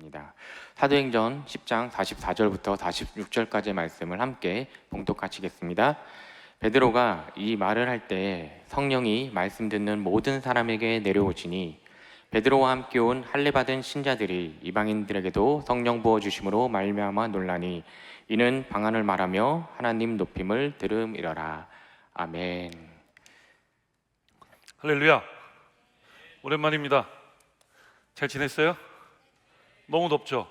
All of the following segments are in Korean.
하겠습니다. 사도행전 10장 44절부터 46절까지의 말씀을 함께 봉독하시겠습니다. 베드로가 이 말을 할 때 성령이 말씀 듣는 모든 사람에게 내려오시니 베드로와 함께 온 할례 받은 신자들이 이방인들에게도 성령 부어 주심으로 말미암아 놀라니 이는 방언을 말하며 하나님 높임을 들음이러라. 아멘. 할렐루야. 오랜만입니다. 잘 지냈어요? 너무 덥죠?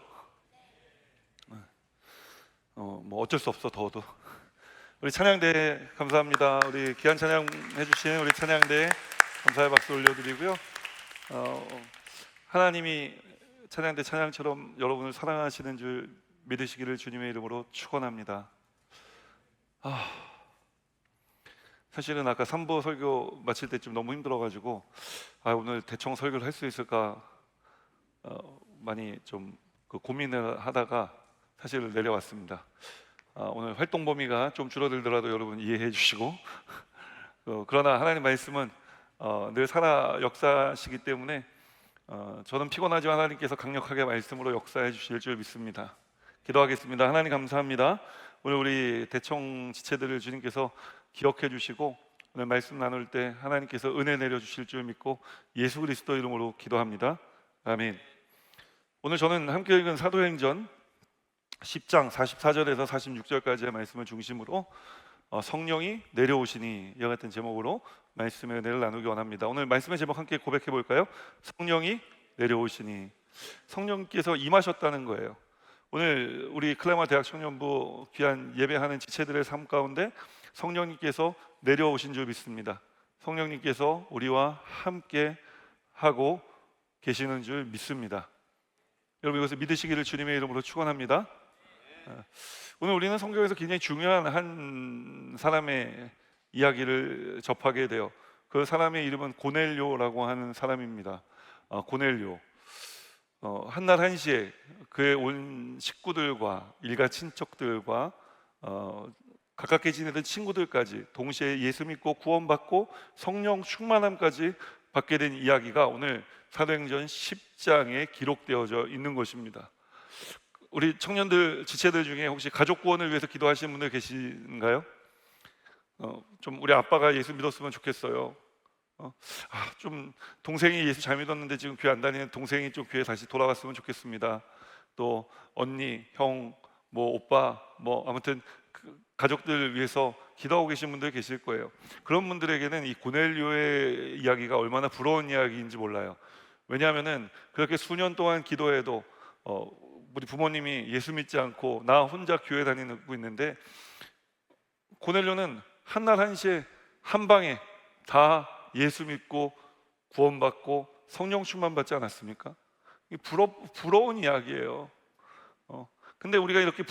뭐 어쩔 수 없어, 더워도. 우리 찬양대 감사합니다. 우리 귀한 찬양 해주신 우리 찬양대 감사의 박수 올려드리고요. 하나님이 찬양대 찬양처럼 여러분을 사랑하시는 줄 믿으시기를 주님의 이름으로 축원합니다. 사실은 아까 3부 설교 마칠 때쯤 너무 힘들어가지고 오늘 대충 설교를 할 수 있을까 많이 좀 고민을 하다가 사실 내려왔습니다. 오늘 활동 범위가 좀 줄어들더라도 여러분 이해해 주시고 그러나 하나님 말씀은 늘 살아 역사하시기 때문에 저는 피곤하지만 하나님께서 강력하게 말씀으로 역사해 주실 줄 믿습니다. 기도하겠습니다. 하나님 감사합니다. 오늘 우리 대청 지체들을 주님께서 기억해 주시고 오늘 말씀 나눌 때 하나님께서 은혜 내려 주실 줄 믿고 예수 그리스도 이름으로 기도합니다. 아멘. 오늘 저는 함께 읽은 사도행전 10장 44절에서 46절까지의 말씀을 중심으로 성령이 내려오시니 이와 같은 제목으로 말씀의 은혜를 나누기 원합니다. 오늘 말씀의 제목 함께 고백해 볼까요? 성령이 내려오시니. 성령께서 임하셨다는 거예요. 오늘 우리 클레마 대학 청년부 귀한 예배하는 지체들의 삶 가운데 성령님께서 내려오신 줄 믿습니다. 성령님께서 우리와 함께 하고 계시는 줄 믿습니다. 여러분 이것을 믿으시기를 주님의 이름으로 축원합니다. 오늘 우리는 성경에서 굉장히 중요한 한 사람의 이야기를 접하게 돼요. 그 사람의 이름은 고넬료라고 하는 사람입니다. 고넬료. 한날 한시에 그의 온 식구들과 일가 친척들과 가깝게 지내던 친구들까지 동시에 예수 믿고 구원받고 성령 충만함까지 받게 된 이야기가 오늘 사도행전 10장에 기록되어져 있는 것입니다. 우리 청년들 지체들 중에 혹시 가족 구원을 위해서 기도하시는 분들 계신가요? 좀 우리 아빠가 예수 믿었으면 좋겠어요. 좀 동생이 예수 잘 믿었는데 지금 교회 안 다니는 동생이 좀 교회 다시 돌아갔으면 좋겠습니다. 또 언니, 형, 뭐 오빠, 뭐 아무튼 가족들 위해서 기도하고 계신 분들 계실 거예요. 그런 분들에게는 이 고넬료의 이야기가 얼마나 부러운 이야기인지 몰라요. 왜냐하면은 그렇게 수년 동안 기도해도 우리 부모님이 예수 믿지 않고 나 혼자 교회 다니고 있는데 고넬료는 한날 한시에 한 방에 다 예수 믿고 구원받고 성령 충만 받지 않았습니까? 부러운 이야기예요. 근데 우리가 이렇게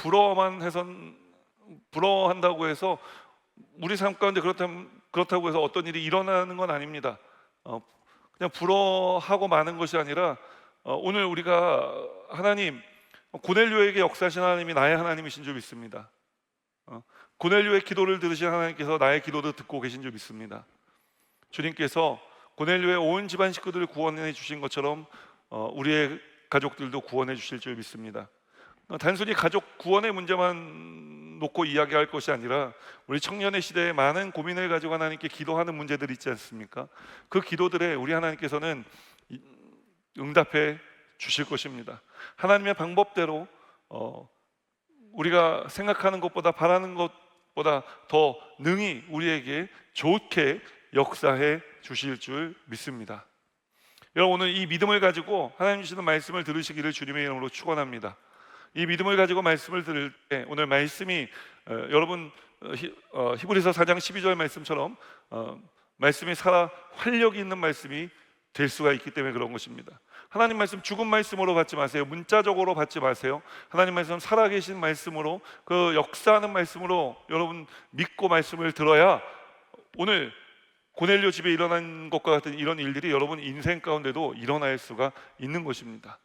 부러워한다고 해서 우리 삶 가운데 그렇다고 해서 어떤 일이 일어나는 건 아닙니다. 그냥 부러워하고 마는 것이 아니라 오늘 우리가 하나님, 고넬료에게 역사하신 하나님이 나의 하나님이신 줄 믿습니다. 고넬료의 기도를 들으신 하나님께서 나의 기도도 듣고 계신 줄 믿습니다. 주님께서 고넬료의 온 집안 식구들을 구원해 주신 것처럼 우리의 가족들도 구원해 주실 줄 믿습니다. 단순히 가족 구원의 문제만 놓고 이야기할 것이 아니라 우리 청년의 시대에 많은 고민을 가지고 하나님께 기도하는 문제들이 있지 않습니까? 그 기도들에 우리 하나님께서는 응답해 주실 것입니다. 하나님의 방법대로 우리가 생각하는 것보다 바라는 것보다 더 능히 우리에게 좋게 역사해 주실 줄 믿습니다. 여러분 오늘 이 믿음을 가지고 하나님 주시는 말씀을 들으시기를 주님의 이름으로 축원합니다. 이 믿음을 가지고 말씀을 들을 때 오늘 말씀이 여러분 히브리서 4장 12절 말씀처럼 말씀이 살아 활력이 있는 말씀이 될 수가 있기 때문에 그런 것입니다. 하나님 말씀 죽은 말씀으로 받지 마세요. 문자적으로 받지 마세요. 하나님 말씀 살아계신 말씀으로 그 역사하는 말씀으로 여러분 믿고 말씀을 들어야 오늘 고넬료 집에 일어난 것과 같은 이런 일들이 여러분 인생 가운데도 일어날 수가 있는 것입니다.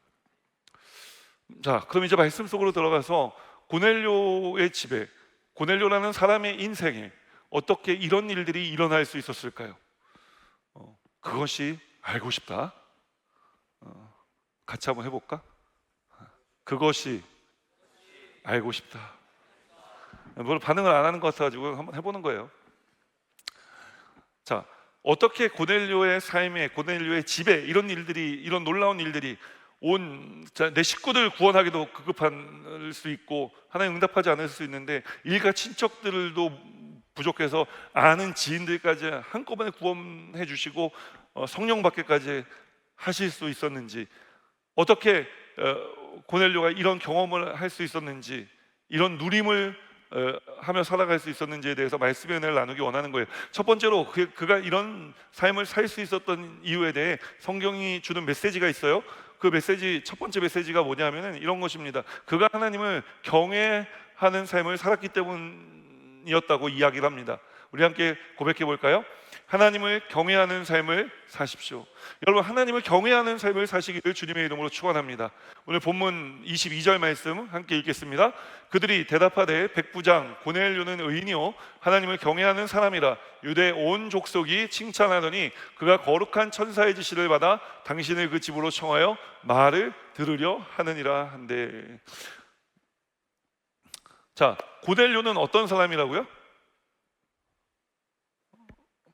자, 그럼 이제 말씀 속으로 들어가서 고넬료의 집에, 고넬료라는 사람의 인생에 어떻게 이런 일들이 일어날 수 있었을까요? 그것이 알고 싶다. 같이 한번 해볼까? 그것이 알고 싶다. 뭘 반응을 안 하는 것 같아가지고 한번 해보는 거예요. 자, 어떻게 고넬료의 삶에, 고넬료의 집에 이런 일들이, 이런 놀라운 일들이 내 식구들 구원하기도 급급할 수 있고 하나님 응답하지 않을 수 있는데 일가 친척들도 부족해서 아는 지인들까지 한꺼번에 구원해 주시고 성령 받게까지 하실 수 있었는지, 어떻게 고넬료가 이런 경험을 할 수 있었는지, 이런 누림을 하며 살아갈 수 있었는지에 대해서 말씀의 은혜를 나누기 원하는 거예요. 첫 번째로 그가 이런 삶을 살 수 있었던 이유에 대해 성경이 주는 메시지가 있어요. 그 메시지, 첫 번째 메시지가 뭐냐면은 이런 것입니다. 그가 하나님을 경외하는 삶을 살았기 때문이었다고 이야기를 합니다. 우리 함께 고백해 볼까요? 하나님을 경외하는 삶을 사십시오. 여러분, 하나님을 경외하는 삶을 사시기를 주님의 이름으로 축원합니다. 오늘 본문 22절 말씀 함께 읽겠습니다. 그들이 대답하되 백부장 고넬료는 의인이요 하나님을 경외하는 사람이라 유대 온 족속이 칭찬하더니 그가 거룩한 천사의 지시를 받아 당신을 그 집으로 청하여 말을 들으려 하느니라 한데. 자, 고넬료는 어떤 사람이라고요?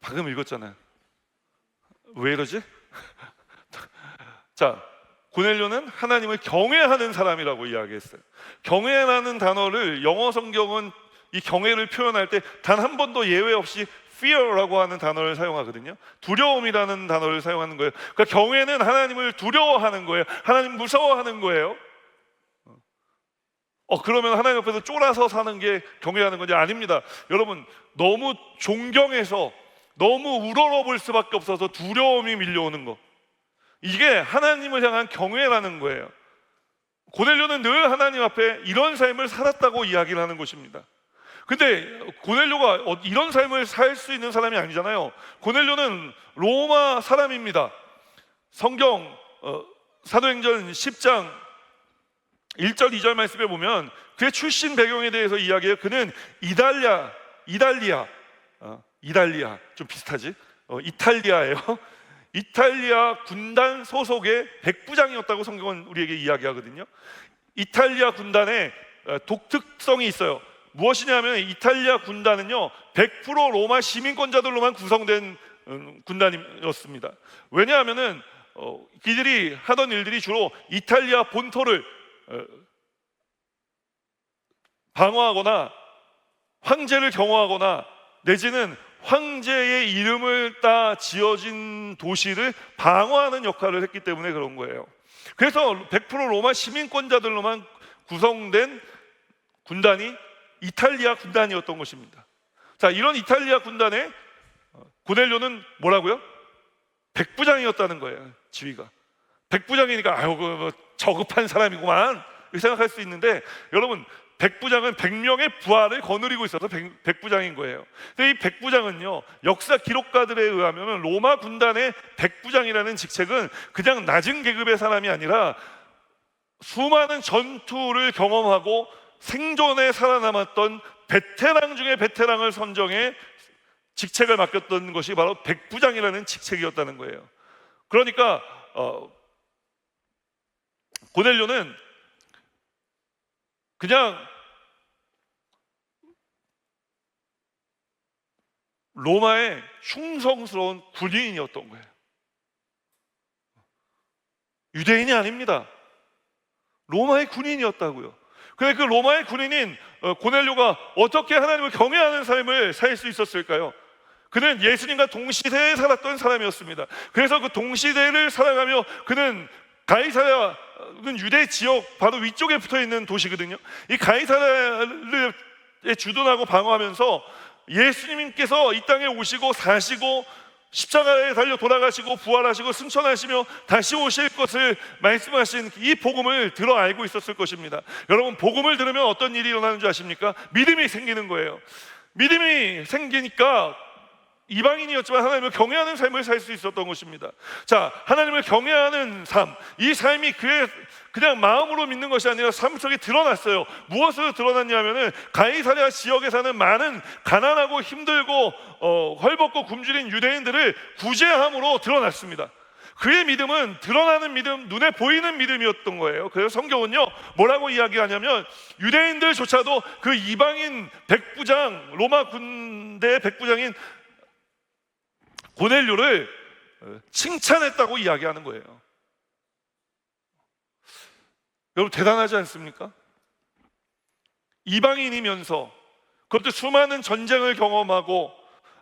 방금 읽었잖아요. 왜 이러지? 자, 고넬료는 하나님을 경외하는 사람이라고 이야기했어요. 경외라는 단어를 영어 성경은 이 경외를 표현할 때 단 한 번도 예외 없이 fear라고 하는 단어를 사용하거든요. 두려움이라는 단어를 사용하는 거예요. 그러니까 경외는 하나님을 두려워하는 거예요. 하나님 무서워하는 거예요. 그러면 하나님 앞에서 쫄아서 사는 게 경외하는 건지? 아닙니다. 여러분, 너무 존경해서 너무 우러러볼 수밖에 없어서 두려움이 밀려오는 거, 이게 하나님을 향한 경외라는 거예요. 고넬료는 늘 하나님 앞에 이런 삶을 살았다고 이야기를 하는 것입니다. 근데 고넬료가 이런 삶을 살 수 있는 사람이 아니잖아요. 고넬료는 로마 사람입니다. 성경 사도행전 10장 1절 2절 말씀에 보면 그의 출신 배경에 대해서 이야기해요. 그는 이달리아 좀 비슷하지? 이탈리아예요. 이탈리아 군단 소속의 백부장이었다고 성경은 우리에게 이야기하거든요. 이탈리아 군단에 독특성이 있어요. 무엇이냐면 이탈리아 군단은요 100% 로마 시민권자들로만 구성된 군단이었습니다. 왜냐하면은 이들이 하던 일들이 주로 이탈리아 본토를 방어하거나 황제를 경호하거나 내지는 황제의 이름을 따 지어진 도시를 방어하는 역할을 했기 때문에 그런 거예요. 그래서 100% 로마 시민권자들로만 구성된 군단이 이탈리아 군단이었던 것입니다. 자, 이런 이탈리아 군단에 고넬료는 뭐라고요? 백부장이었다는 거예요. 지위가 백부장이니까 뭐 저급한 사람이구만 이렇게 생각할 수 있는데, 여러분, 백부장은 100명의 부하를 거느리고 있어서 백부장인 거예요. 근데 이 백부장은요, 역사 기록가들에 의하면 로마 군단의 백부장이라는 직책은 그냥 낮은 계급의 사람이 아니라 수많은 전투를 경험하고 생존에 살아남았던 베테랑 중에 베테랑을 선정해 직책을 맡겼던 것이 바로 백부장이라는 직책이었다는 거예요. 그러니까 고넬료는 그냥 로마의 충성스러운 군인이었던 거예요. 유대인이 아닙니다. 로마의 군인이었다고요. 근데 그 로마의 군인인 고넬료가 어떻게 하나님을 경외하는 삶을 살 수 있었을까요? 그는 예수님과 동시대에 살았던 사람이었습니다. 그래서 그 동시대를 살아가며 그는 가이사랴는 유대 지역 바로 위쪽에 붙어있는 도시거든요. 이 가이사랴를 주둔하고 방어하면서 예수님께서 이 땅에 오시고 사시고 십자가에 달려 돌아가시고 부활하시고 승천하시며 다시 오실 것을 말씀하신 이 복음을 들어 알고 있었을 것입니다. 여러분, 복음을 들으면 어떤 일이 일어나는 줄 아십니까? 믿음이 생기는 거예요. 믿음이 생기니까 이방인이었지만 하나님을 경외하는 삶을 살 수 있었던 것입니다. 자, 하나님을 경외하는 삶, 이 삶이 그의 그냥 마음으로 믿는 것이 아니라 삶 속에 드러났어요. 무엇으로 드러났냐면은 가이사랴 지역에 사는 많은 가난하고 힘들고 헐벗고 굶주린 유대인들을 구제함으로 드러났습니다. 그의 믿음은 드러나는 믿음, 눈에 보이는 믿음이었던 거예요. 그래서 성경은요 뭐라고 이야기하냐면 유대인들조차도 그 이방인 백부장, 로마 군대의 백부장인 고넬료를 칭찬했다고 이야기하는 거예요. 여러분 대단하지 않습니까? 이방인이면서 그것도 수많은 전쟁을 경험하고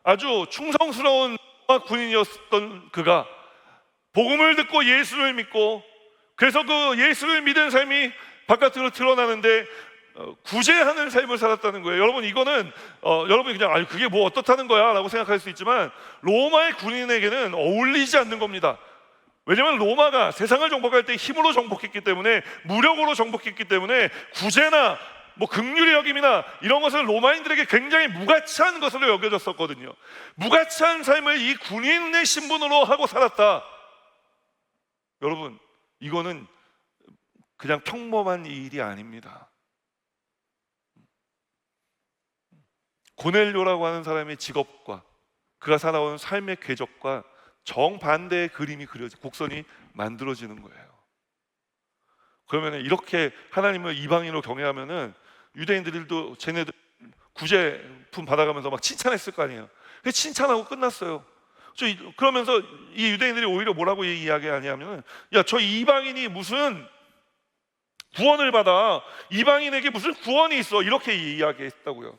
아주 충성스러운 로마 군인이었던 그가 복음을 듣고 예수를 믿고, 그래서 그 예수를 믿은 삶이 바깥으로 드러나는데 구제하는 삶을 살았다는 거예요. 여러분 이거는 여러분이 그냥 아니 그게 뭐 어떻다는 거야 라고 생각할 수 있지만 로마의 군인에게는 어울리지 않는 겁니다. 왜냐하면 로마가 세상을 정복할 때 힘으로 정복했기 때문에, 무력으로 정복했기 때문에 구제나 뭐 긍휼의 여김이나 이런 것은 로마인들에게 굉장히 무가치한 것으로 여겨졌었거든요. 무가치한 삶을 이 군인의 신분으로 하고 살았다. 여러분 이거는 그냥 평범한 일이 아닙니다. 고넬료라고 하는 사람의 직업과 그가 살아온 삶의 궤적과 정반대의 그림이 곡선이 만들어지는 거예요. 그러면 이렇게 하나님을 이방인으로 경외하면은 유대인들도 쟤네들 구제품 받아가면서 막 칭찬했을 거 아니에요. 칭찬하고 끝났어요. 그러면서 이 유대인들이 오히려 뭐라고 이야기하냐면, 야, 저 이방인이 무슨 구원을 받아, 이방인에게 무슨 구원이 있어, 이렇게 이야기했다고요.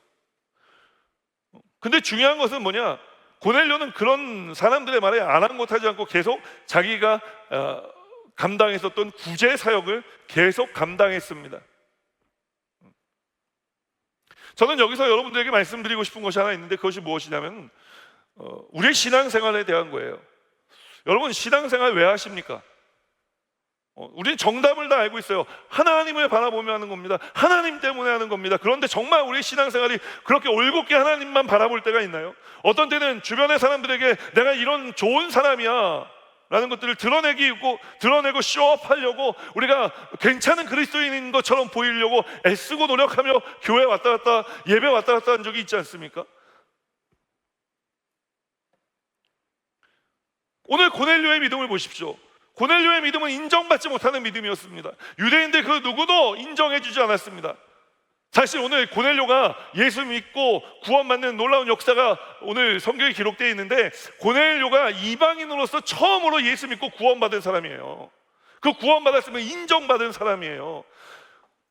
근데 중요한 것은 뭐냐, 고넬료는 그런 사람들의 말에 아랑곳하지 않고 계속 자기가 감당했었던 구제 사역을 계속 감당했습니다. 저는 여기서 여러분들에게 말씀드리고 싶은 것이 하나 있는데, 그것이 무엇이냐면 우리의 신앙생활에 대한 거예요. 여러분 신앙생활 왜 하십니까? 우리는 정답을 다 알고 있어요. 하나님을 바라보며 하는 겁니다. 하나님 때문에 하는 겁니다. 그런데 정말 우리의 신앙생활이 그렇게 올곧게 하나님만 바라볼 때가 있나요? 어떤 때는 주변의 사람들에게 내가 이런 좋은 사람이야 라는 것들을 드러내고 쇼업하려고, 우리가 괜찮은 그리스도인인 것처럼 보이려고 애쓰고 노력하며 교회 왔다 갔다, 예배 왔다 갔다 한 적이 있지 않습니까? 오늘 고넬료의 믿음을 보십시오. 고넬료의 믿음은 인정받지 못하는 믿음이었습니다. 유대인들 그 누구도 인정해주지 않았습니다. 사실 오늘 고넬료가 예수 믿고 구원받는 놀라운 역사가 오늘 성경에 기록되어 있는데, 고넬료가 이방인으로서 처음으로 예수 믿고 구원받은 사람이에요. 그 구원받았으면 인정받은 사람이에요.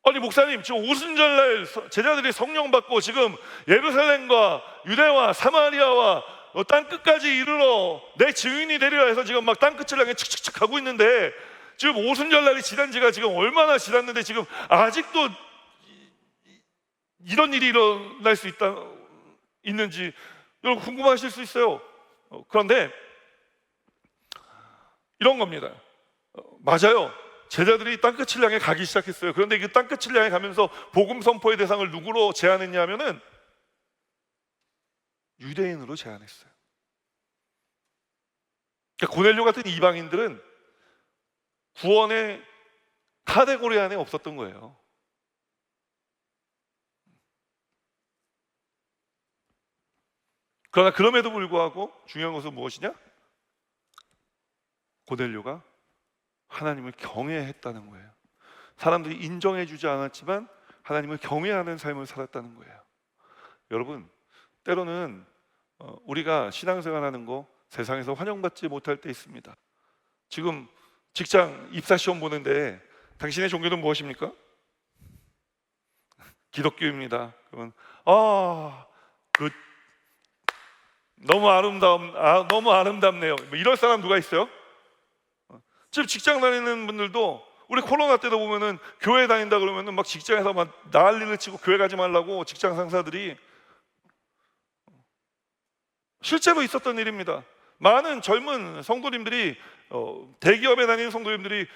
아니 목사님, 지금 오순절날 제자들이 성령 받고 지금 예루살렘과 유대와 사마리아와 땅 끝까지 이르러 내 증인이 되리라 해서 지금 막 땅 끝을 향해 칙칙칙 가고 있는데, 지금 오순절날이 지난 지가 지금 얼마나 지났는데 지금 아직도 이런 일이 일어날 수 있는지 여러분 궁금하실 수 있어요. 그런데 이런 겁니다. 맞아요. 제자들이 땅끝을 향해 가기 시작했어요. 그런데 그 땅끝을 향해 가면서 복음 선포의 대상을 누구로 제한했냐 하면은 유대인으로 제한했어요. 그러니까 고넬료 같은 이방인들은 구원의 카테고리 안에 없었던 거예요. 그러나 그럼에도 불구하고 중요한 것은 무엇이냐? 고넬료가 하나님을 경외했다는 거예요. 사람들이 인정해주지 않았지만 하나님을 경외하는 삶을 살았다는 거예요. 여러분, 때로는 우리가 신앙생활하는 거 세상에서 환영받지 못할 때 있습니다. 지금 직장 입사시험 보는데 당신의 종교는 무엇입니까? 기독교입니다. 그러면 너무 아름답네요. 뭐 이럴 사람 누가 있어요? 지금 직장 다니는 분들도 우리 코로나 때도 보면은 교회 다닌다 그러면은 막 직장에서 막 난리를 치고 교회 가지 말라고 직장 상사들이, 실제로 있었던 일입니다. 많은 젊은 성도님들이 대기업에 다니는 성도님들이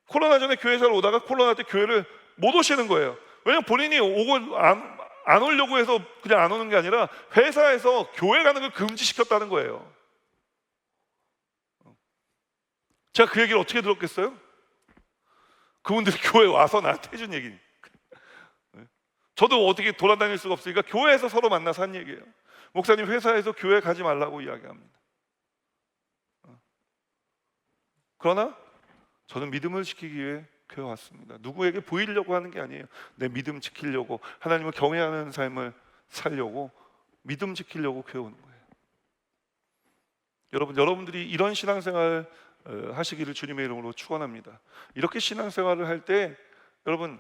코로나 전에 교회 잘 오다가 코로나 때 교회를 못 오시는 거예요. 왜냐면 본인이 오고 안 오려고 해서 그냥 안 오는 게 아니라 회사에서 교회 가는 걸 금지시켰다는 거예요. 제가 그 얘기를 어떻게 들었겠어요? 그분들이 교회 와서 나한테 해준 얘기. 저도 어떻게 돌아다닐 수가 없으니까 교회에서 서로 만나서 한 얘기예요. 목사님 회사에서 교회 가지 말라고 이야기합니다. 그러나 저는 믿음을 지키기 위해 교회 왔습니다. 누구에게 보이려고 하는 게 아니에요. 내 믿음 지키려고, 하나님을 경외하는 삶을 살려고, 믿음 지키려고 교회 오는 거예요. 여러분들이 이런 신앙생활 하시기를 주님의 이름으로 축원합니다. 이렇게 신앙생활을 할 때 여러분,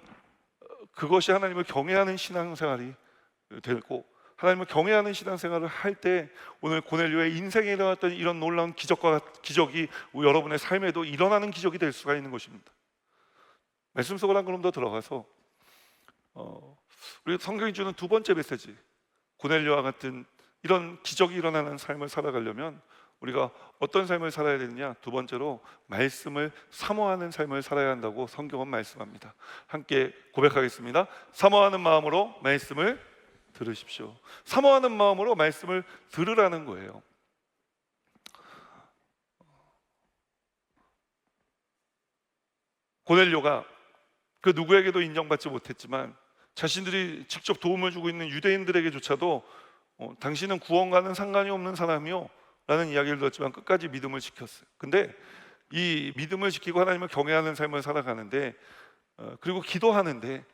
그것이 하나님을 경외하는 신앙생활이 되고, 하나님을 경외하는 신앙생활을 할 때 오늘 고넬료의 인생에 일어났던 이런 놀라운 기적이 여러분의 삶에도 일어나는 기적이 될 수가 있는 것입니다. 말씀 속으로 한 걸음 더 들어가서 우리 성경이 주는 두 번째 메시지, 고넬료와 같은 이런 기적이 일어나는 삶을 살아가려면 우리가 어떤 삶을 살아야 되느냐? 두 번째로 말씀을 사모하는 삶을 살아야 한다고 성경은 말씀합니다. 함께 고백하겠습니다. 사모하는 마음으로 말씀을 들으십시오. 사모하는 마음으로 말씀을 들으라는 거예요. 고넬료가 그 누구에게도 인정받지 못했지만 자신들이 직접 도움을 주고 있는 유대인들에게조차도 당신은 구원과는 상관이 없는 사람이요 라는 이야기를 들었지만 끝까지 믿음을 지켰어요. 근데 이 믿음을 지키고 하나님을 경외하는 삶을 살아가는데 그리고 기도하는데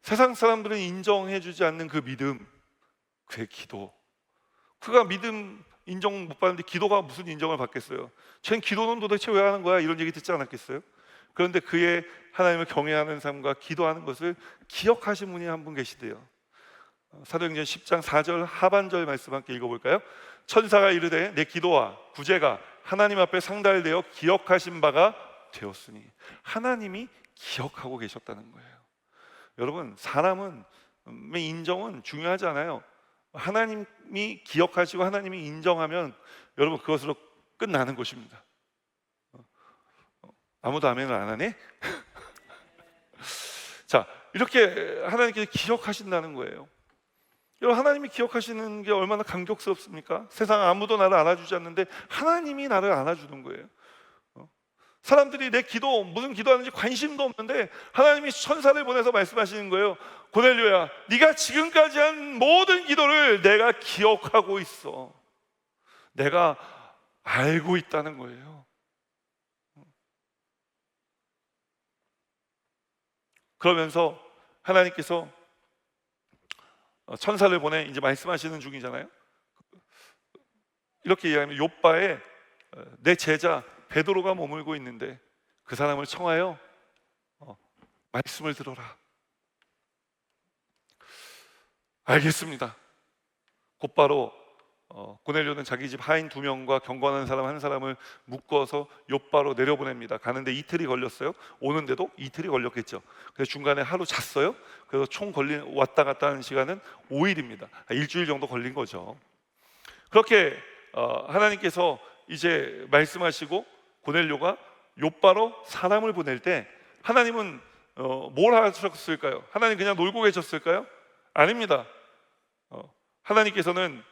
세상 사람들은 인정해주지 않는 그 믿음, 그의 기도, 그가 믿음 인정 못 받는데 기도가 무슨 인정을 받겠어요? 쟨 기도는 도대체 왜 하는 거야? 이런 얘기 듣지 않았겠어요? 그런데 그의 하나님을 경외하는 삶과 기도하는 것을 기억하신 분이 한 분 계시대요. 사도행전 10장 4절 하반절 말씀 함께 읽어볼까요? 천사가 이르되 내 기도와 구제가 하나님 앞에 상달되어 기억하신 바가 되었으니, 하나님이 기억하고 계셨다는 거예요. 여러분, 사람의 인정은 중요하지 않아요. 하나님이 기억하시고 하나님이 인정하면 여러분 그것으로 끝나는 것입니다. 아무도 아멘을 안 하네? 자, 이렇게 하나님께서 기억하신다는 거예요. 여러분, 하나님이 기억하시는 게 얼마나 감격스럽습니까? 세상 아무도 나를 안아주지 않는데 하나님이 나를 안아주는 거예요. 사람들이 내 기도, 무슨 기도하는지 관심도 없는데 하나님이 천사를 보내서 말씀하시는 거예요. 고넬료야, 네가 지금까지 한 모든 기도를 내가 기억하고 있어. 내가 알고 있다는 거예요. 그러면서 하나님께서 천사를 보내 이제 말씀하시는 중이잖아요. 이렇게 이야기하면 욥바에 내 제자 베드로가 머물고 있는데 그 사람을 청하여 말씀을 들어라. 알겠습니다. 곧바로 고넬료는 자기 집 하인 2명과 경건한 사람 1사람을 묶어서 욥바로 내려보냅니다. 가는데 이틀이 걸렸어요. 오는데도 이틀이 걸렸겠죠. 그래서 중간에 하루 잤어요. 그래서 총 왔다 갔다 하는 시간은 5일입니다. 일주일 정도 걸린 거죠. 그렇게 하나님께서 이제 말씀하시고 고넬료가 욥바로 사람을 보낼 때 하나님은 뭘 하셨을까요? 하나님 그냥 놀고 계셨을까요? 아닙니다. 하나님께서는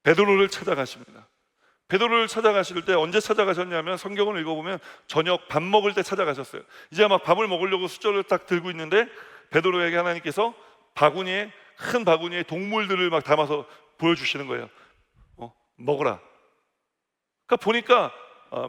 베드로를 찾아가십니다. 베드로를 찾아가실 때 언제 찾아가셨냐면 성경을 읽어보면 저녁 밥 먹을 때 찾아가셨어요. 이제 막 밥을 먹으려고 숫저를 딱 들고 있는데 베드로에게 하나님께서 큰 바구니에 동물들을 막 담아서 보여주시는 거예요. 먹어라. 그러니까 보니까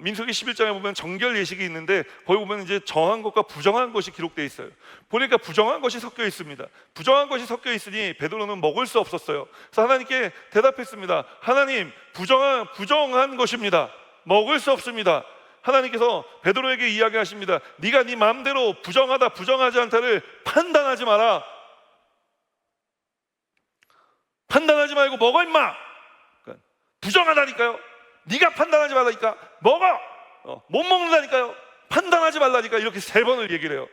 민수기 11장에 보면 정결 예식이 있는데 거기 보면 이제 정한 것과 부정한 것이 기록되어 있어요. 보니까 부정한 것이 섞여 있습니다. 부정한 것이 섞여 있으니 베드로는 먹을 수 없었어요. 그래서 하나님께 대답했습니다. 하나님, 부정한 것입니다. 먹을 수 없습니다. 하나님께서 베드로에게 이야기하십니다. 네가 네 마음대로 부정하다 부정하지 않다를 판단하지 마라. 판단하지 말고 먹어 임마. 그러니까 부정하다니까요. 네가 판단하지 말라니까. 먹어. 못 먹는다니까요. 판단하지 말라니까. 이렇게 3번을 얘기를 해요.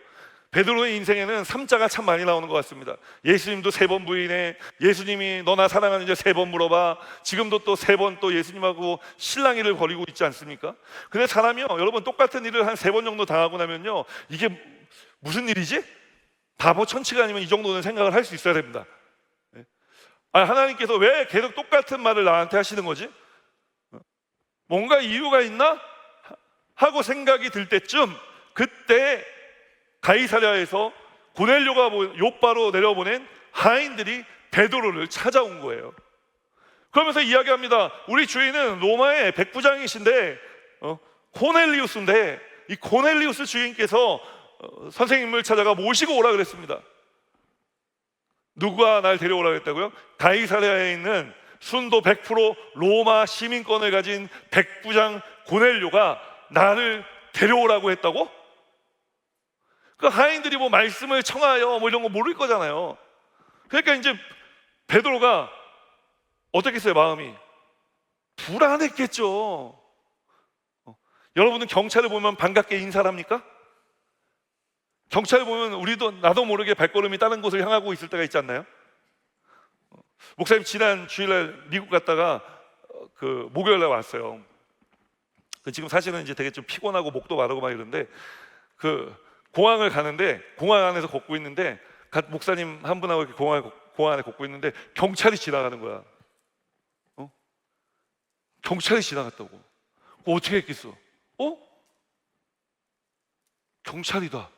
베드로의 인생에는 3자가 참 많이 나오는 것 같습니다. 예수님도 3번 부인해. 예수님이 너 나 사랑하는지 3번 물어봐. 지금도 또 3번 또 예수님하고 실랑이를 벌이고 있지 않습니까? 근데 사람이요, 여러분 똑같은 일을 한 3번 정도 당하고 나면요, 이게 무슨 일이지? 바보 천치가 아니면 이 정도는 생각을 할 수 있어야 됩니다. 하나님께서 왜 계속 똑같은 말을 나한테 하시는 거지? 뭔가 이유가 있나? 하고 생각이 들 때쯤, 그때 가이사랴에서 고넬료가 욥바로 내려보낸 하인들이 베드로를 찾아온 거예요. 그러면서 이야기합니다. 우리 주인은 로마의 백부장이신데 고넬리우스인데 이 고넬리우스 주인께서 선생님을 찾아가 모시고 오라 그랬습니다. 누가 날 데려오라 그랬다고요? 가이사랴에 있는 순도 100% 로마 시민권을 가진 백부장 고넬료가 나를 데려오라고 했다고? 그 하인들이 뭐 말씀을 청하여 뭐 이런 거 모를 거잖아요. 그러니까 이제 베드로가 어떻게 했어요? 마음이 불안했겠죠. 여러분은 경찰을 보면 반갑게 인사를 합니까? 경찰을 보면 우리도 나도 모르게 발걸음이 다른 곳을 향하고 있을 때가 있지 않나요? 목사님 지난 주일날 미국 갔다가 그 목요일날 왔어요. 지금 사실은 이제 되게 좀 피곤하고 목도 마르고 막 이런데 그 공항을 가는데 공항 안에서 걷고 있는데 목사님 한 분하고 이렇게 공항 안에 걷고 있는데 경찰이 지나가는 거야. 경찰이 지나갔다고. 어떻게 했겠어? 경찰이다.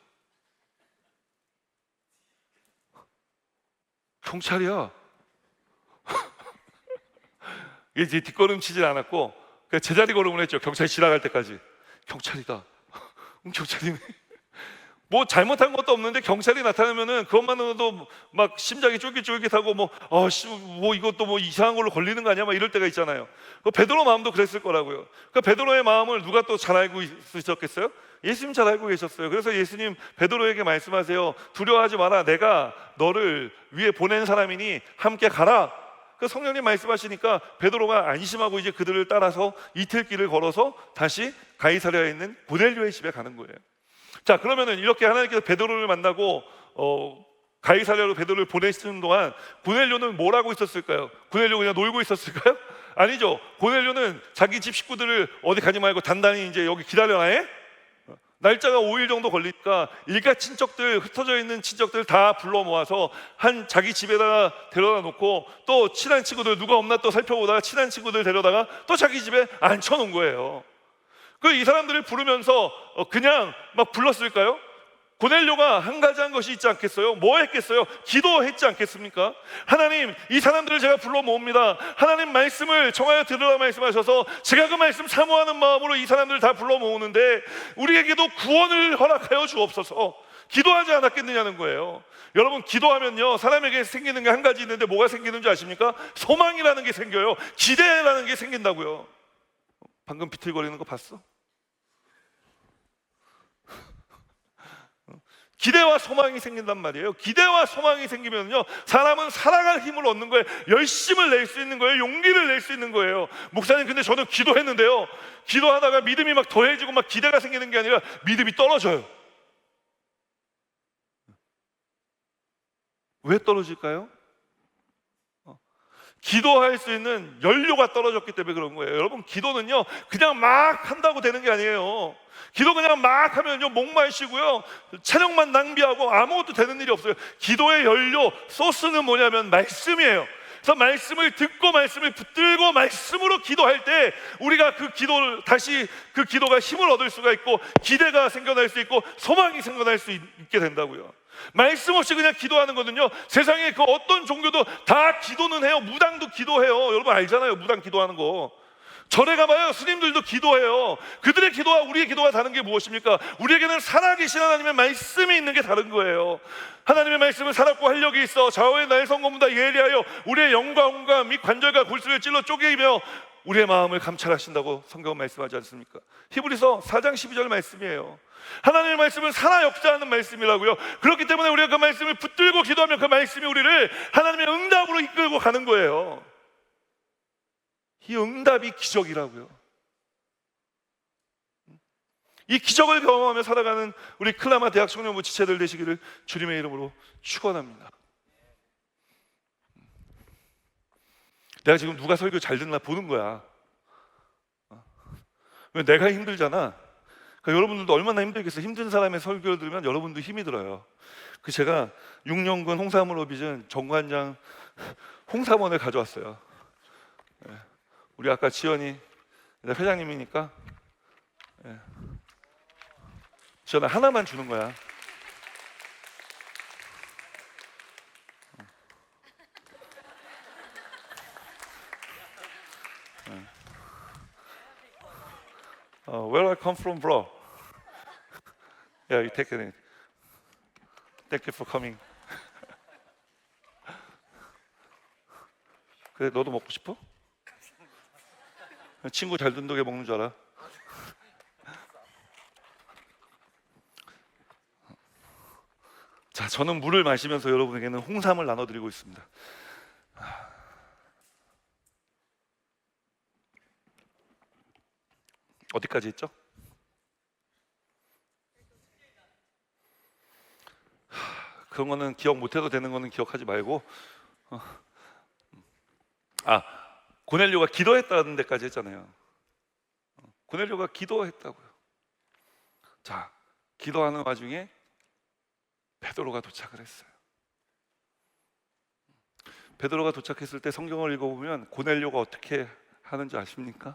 경찰이야. 이제 뒷걸음치질 않았고 그냥 제자리 걸음을 했죠. 경찰이 지나갈 때까지. 경찰이다. 경찰이네. 뭐 잘못한 것도 없는데 경찰이 나타나면은 그것만으로도 막 심장이 쫄깃쫄깃하고 뭐 이것도 뭐 이상한 걸로 걸리는 거 아니야? 막 이럴 때가 있잖아요. 그 베드로 마음도 그랬을 거라고요. 그 베드로의 마음을 누가 또 잘 알고 있으셨겠어요? 예수님 잘 알고 계셨어요. 그래서 예수님 베드로에게 말씀하세요. 두려워하지 마라. 내가 너를 위에 보낸 사람이니 함께 가라. 그 성령님 말씀하시니까 베드로가 안심하고 이제 그들을 따라서 이틀 길을 걸어서 다시 가이사랴에 있는 고넬료의 집에 가는 거예요. 자, 그러면은 이렇게 하나님께서 베드로를 만나고 가이사랴로 베드로를 보내시는 동안 고넬료는 뭘 하고 있었을까요? 고넬료 그냥 놀고 있었을까요? 아니죠. 고넬료는 자기 집 식구들을 어디 가지 말고 단단히 이제 여기 기다려놔. 날짜가 5일 정도 걸리니까 일가 친척들, 흩어져 있는 친척들 다 불러 모아서 한 자기 집에다가 데려다 놓고 또 친한 친구들 누가 없나 또 살펴보다가 친한 친구들 데려다가 또 자기 집에 앉혀놓은 거예요. 그 이 사람들을 부르면서 그냥 막 불렀을까요? 고넬료가 한 가지 한 것이 있지 않겠어요? 뭐 했겠어요? 기도했지 않겠습니까? 하나님, 이 사람들을 제가 불러 모읍니다. 하나님 말씀을 정하여 들으라 말씀하셔서 제가 그 말씀 사모하는 마음으로 이 사람들을 다 불러 모으는데 우리에게도 구원을 허락하여 주옵소서. 기도하지 않았겠느냐는 거예요. 여러분, 기도하면요 사람에게 생기는 게 한 가지 있는데 뭐가 생기는 줄 아십니까? 소망이라는 게 생겨요. 기대라는 게 생긴다고요. 방금 비틀거리는 거 봤어? 기대와 소망이 생긴단 말이에요. 기대와 소망이 생기면요 사람은 살아갈 힘을 얻는 거예요. 열심을 낼 수 있는 거예요. 용기를 낼 수 있는 거예요. 목사님, 근데 저는 기도했는데요, 기도하다가 믿음이 막 더해지고 막 기대가 생기는 게 아니라 믿음이 떨어져요. 왜 떨어질까요? 기도할 수 있는 연료가 떨어졌기 때문에 그런 거예요. 여러분, 기도는요 그냥 막 한다고 되는 게 아니에요. 기도 그냥 막 하면요 목마시고요 체력만 낭비하고 아무것도 되는 일이 없어요. 기도의 연료, 소스는 뭐냐면 말씀이에요. 그래서 말씀을 듣고 말씀을 붙들고 말씀으로 기도할 때 우리가 그 기도를 다시 그 기도가 힘을 얻을 수가 있고 기대가 생겨날 수 있고 소망이 생겨날 수 있게 된다고요. 말씀 없이 그냥 기도하는 거는요 세상에 그 어떤 종교도 다 기도는 해요. 무당도 기도해요. 여러분 알잖아요. 무당 기도하는 거. 절에 가봐요. 스님들도 기도해요. 그들의 기도와 우리의 기도가 다른 게 무엇입니까? 우리에게는 살아계신 하나님의 말씀이 있는 게 다른 거예요. 하나님의 말씀은 살았고 활력이 있어 좌우의 날 성검보다 예리하여 우리의 영과 혼과 및 관절과 골수를 찔러 쪼개이며 우리의 마음을 감찰하신다고 성경은 말씀하지 않습니까? 히브리서 4장 12절 말씀이에요. 하나님의 말씀은 살아 역사하는 말씀이라고요. 그렇기 때문에 우리가 그 말씀을 붙들고 기도하면 그 말씀이 우리를 하나님의 응답으로 이끌고 가는 거예요. 이 응답이 기적이라고요. 이 기적을 경험하며 살아가는 우리 클라마 대학 청년부 지체들 되시기를 주님의 이름으로 축원합니다. 내가 지금 누가 설교 잘 듣나 보는 거야. 왜 내가 힘들잖아. 그러니까 여러분들도 얼마나 힘들겠어요. 힘든 사람의 설교를 들으면 여러분도 힘이 들어요. 그 제가 6년근 홍삼으로 빚은 정관장 홍삼원을 가져왔어요. 우리 아까 지연이 회장님이니까 지연아 하나만 주는 거야. Where I come from, bro? Yeah, you take it. Thank you for coming. 그래, 너도 먹고 싶어? 친구 잘 든독에 먹는 줄 알아? 자, 저는 물을 마시면서 여러분에게는 홍삼을 나눠드리고 있습니다. 어디까지 했죠? 그런 거는 기억 못해도 되는 거는 기억하지 말고, 고넬료가 기도했다는 데까지 했잖아요. 고넬료가 기도했다고요. 자, 기도하는 와중에 베드로가 도착을 했어요. 베드로가 도착했을 때 성경을 읽어보면 고넬료가 어떻게 하는지 아십니까?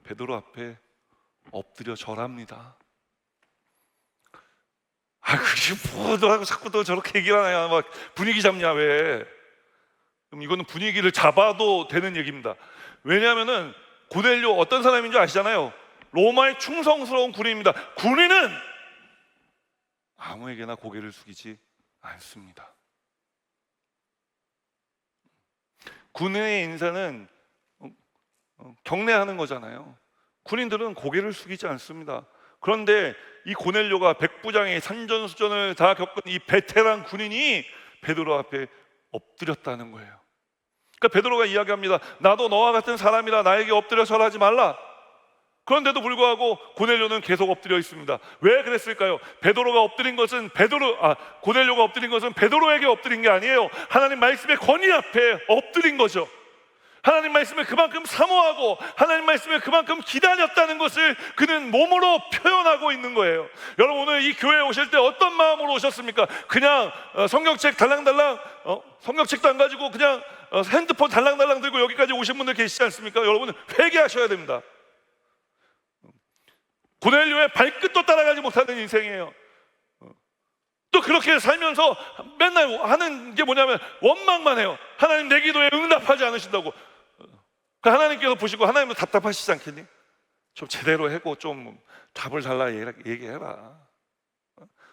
베드로 앞에 엎드려 절합니다. 그게 뭐더라고 자꾸 또 저렇게 얘기를 하냐, 막 분위기 잡냐 왜? 그럼 이거는 분위기를 잡아도 되는 얘기입니다. 왜냐하면은 고넬료 어떤 사람인 줄 아시잖아요. 로마의 충성스러운 군인입니다. 군인은 아무에게나 고개를 숙이지 않습니다. 군인의 인사는 경례하는 거잖아요. 군인들은 고개를 숙이지 않습니다. 그런데 이 고넬료가 백부장의 산전수전을 다 겪은 이 베테랑 군인이 베드로 앞에 엎드렸다는 거예요. 그러니까 베드로가 이야기합니다. 나도 너와 같은 사람이라 나에게 엎드려 절하지 말라. 그런데도 불구하고 고넬료는 계속 엎드려 있습니다. 왜 그랬을까요? 고넬료가 엎드린 것은 베드로에게 엎드린 게 아니에요. 하나님 말씀의 권위 앞에 엎드린 거죠. 하나님 말씀을 그만큼 사모하고 하나님 말씀을 그만큼 기다렸다는 것을 그는 몸으로 표현하고 있는 거예요. 여러분, 오늘 이 교회에 오실 때 어떤 마음으로 오셨습니까? 그냥 성경책 달랑달랑 성경책도 안 가지고 그냥 핸드폰 달랑달랑 들고 여기까지 오신 분들 계시지 않습니까? 여러분은 회개하셔야 됩니다. 고넬료의 발끝도 따라가지 못하는 인생이에요. 또 그렇게 살면서 맨날 하는 게 뭐냐면 원망만 해요. 하나님 내 기도에 응답하지 않으신다고. 하나님께서 보시고 하나님은 답답하시지 않겠니? 좀 제대로 하고 좀 답을 달라 얘기해라.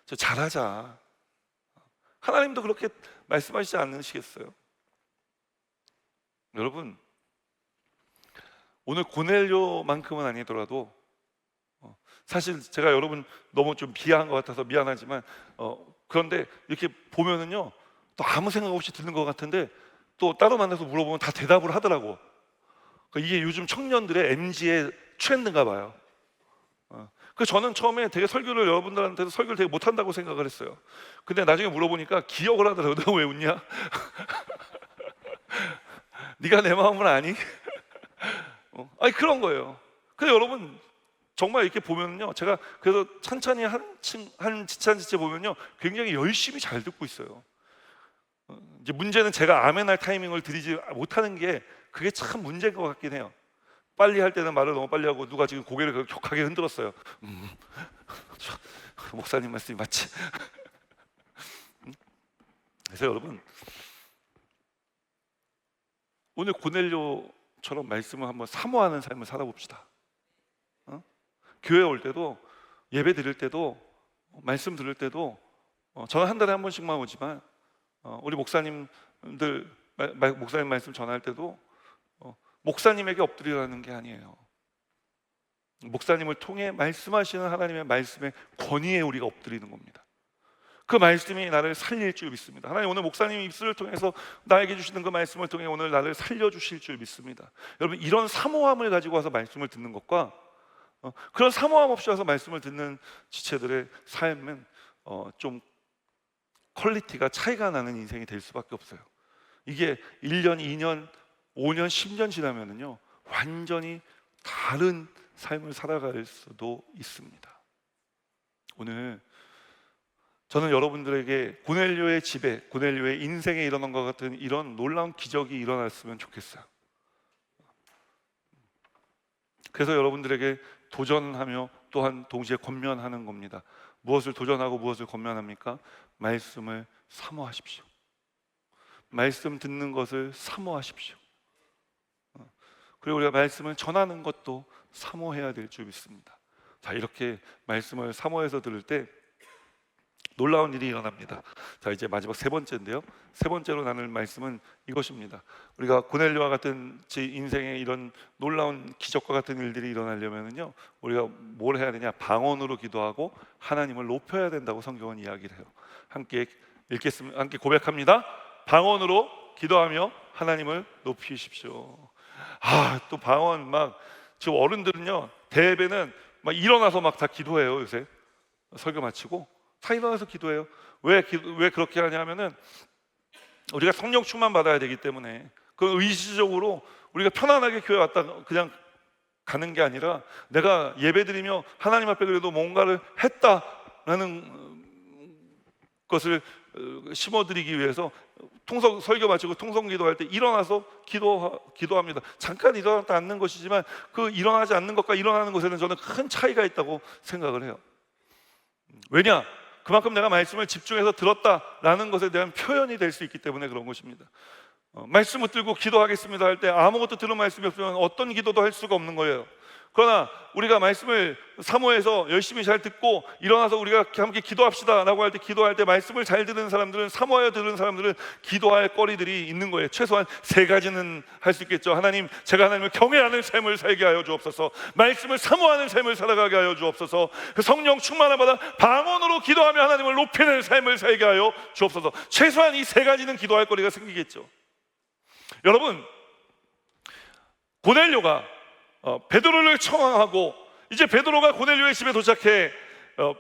저 잘하자. 하나님도 그렇게 말씀하시지 않으시겠어요? 여러분, 오늘 고넬료만큼은 아니더라도 사실 제가 여러분 너무 좀 비하한 것 같아서 미안하지만 그런데 이렇게 보면은요 또 아무 생각 없이 듣는 것 같은데 또 따로 만나서 물어보면 다 대답을 하더라고. 그러니까 이게 요즘 청년들의 MZ의 트렌드인가 봐요. 그래서 저는 처음에 되게 여러분들한테도 설교를 되게 못한다고 생각을 했어요. 근데 나중에 물어보니까 기억을 하더라고요. 너 왜 웃냐? 네가 내 마음을 아니? 아니 그런 거예요. 근데 여러분 정말 이렇게 보면요, 제가 그래서 천천히 한 지체 한 지체 보면요, 굉장히 열심히 잘 듣고 있어요. 이제 문제는 제가 아멘할 타이밍을 드리지 못하는 게 그게 참 문제인 것 같긴 해요. 빨리 할 때는 말을 너무 빨리 하고 누가 지금 고개를 격하게 흔들었어요. 목사님 말씀이 맞지? 그래서 여러분 오늘 고넬료처럼 말씀을 한번 사모하는 삶을 살아봅시다. 교회 올 때도 예배 드릴 때도 말씀 들을 때도 저는 한 달에 한 번씩만 오지만 우리 목사님 말씀 전할 때도 목사님에게 엎드리라는 게 아니에요. 목사님을 통해 말씀하시는 하나님의 말씀의 권위에 우리가 엎드리는 겁니다. 그 말씀이 나를 살릴 줄 믿습니다. 하나님 오늘 목사님 입술을 통해서 나에게 주시는 그 말씀을 통해 오늘 나를 살려주실 줄 믿습니다. 여러분, 이런 사모함을 가지고 와서 말씀을 듣는 것과 그런 사모함 없이 와서 말씀을 듣는 지체들의 삶은 좀 퀄리티가 차이가 나는 인생이 될 수밖에 없어요. 이게 1년, 2년, 5년, 10년 지나면은요 완전히 다른 삶을 살아갈 수도 있습니다. 오늘 저는 여러분들에게 고넬료의 집에, 고넬료의 인생에 일어난 것 같은 이런 놀라운 기적이 일어났으면 좋겠어요. 그래서 여러분들에게 도전하며 또한 동시에 권면하는 겁니다. 무엇을 도전하고 무엇을 권면합니까? 말씀을 사모하십시오. 말씀 듣는 것을 사모하십시오. 그리고 우리가 말씀을 전하는 것도 사모해야 될 줄 믿습니다. 자, 이렇게 말씀을 사모해서 들을 때 놀라운 일이 일어납니다. 자, 이제 마지막 세 번째인데요. 세 번째로 나눌 말씀은 이것입니다. 우리가 고넬료와 같은 제 인생에 이런 놀라운 기적과 같은 일들이 일어나려면요, 우리가 뭘 해야 되냐? 방언으로 기도하고 하나님을 높여야 된다고 성경은 이야기를 해요. 함께 읽겠습니다. 함께 고백합니다. 방언으로 기도하며 하나님을 높이십시오. 또 방언 막 지금 어른들은요, 대예배는 막 일어나서 막 다 기도해요. 요새 설교 마치고 다 일어나서 기도해요. 왜 그렇게 하냐면은 우리가 성령 충만 받아야 되기 때문에, 그 의지적으로 우리가 편안하게 교회 왔다 그냥 가는 게 아니라 내가 예배드리며 하나님 앞에 그래도 뭔가를 했다라는 것을 심어드리기 위해서 설교 마치고 통성 기도할 때 일어나서 기도합니다. 잠깐 일어났다 앉는 것이지만 그 일어나지 않는 것과 일어나는 것에는 저는 큰 차이가 있다고 생각을 해요. 왜냐? 그만큼 내가 말씀을 집중해서 들었다라는 것에 대한 표현이 될 수 있기 때문에 그런 것입니다. 말씀 붙들고 기도하겠습니다 할 때 아무것도 들은 말씀이 없으면 어떤 기도도 할 수가 없는 거예요. 그러나 우리가 말씀을 사모해서 열심히 잘 듣고 일어나서 우리가 함께 기도합시다 라고 할 때, 기도할 때 말씀을 잘 듣는 사람들은, 사모하여 들은 사람들은 기도할 거리들이 있는 거예요. 최소한 세 가지는 할 수 있겠죠. 하나님, 제가 하나님을 경외하는 삶을 살게 하여 주옵소서. 말씀을 사모하는 삶을 살아가게 하여 주옵소서. 그 성령 충만을 받아 방언으로 기도하며 하나님을 높이는 삶을 살게 하여 주옵소서. 최소한 이 세 가지는 기도할 거리가 생기겠죠. 여러분, 고넬료가 베드로를 청하고, 이제 베드로가 고넬료의 집에 도착해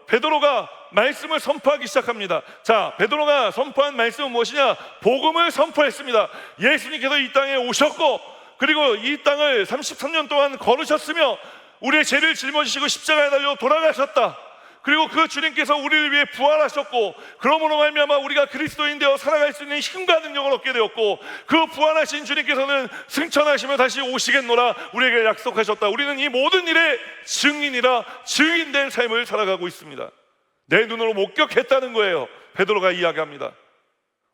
베드로가 말씀을 선포하기 시작합니다. 자, 베드로가 선포한 말씀은 무엇이냐? 복음을 선포했습니다. 예수님께서 이 땅에 오셨고, 그리고 이 땅을 33년 동안 걸으셨으며 우리의 죄를 짊어지시고 십자가에 달려 돌아가셨다. 그리고 그 주님께서 우리를 위해 부활하셨고, 그러므로 말미암아 우리가 그리스도인 되어 살아갈 수 있는 힘과 능력을 얻게 되었고, 그 부활하신 주님께서는 승천하시며 다시 오시겠노라 우리에게 약속하셨다. 우리는 이 모든 일의 증인이라 증인된 삶을 살아가고 있습니다. 내 눈으로 목격했다는 거예요. 베드로가 이야기합니다.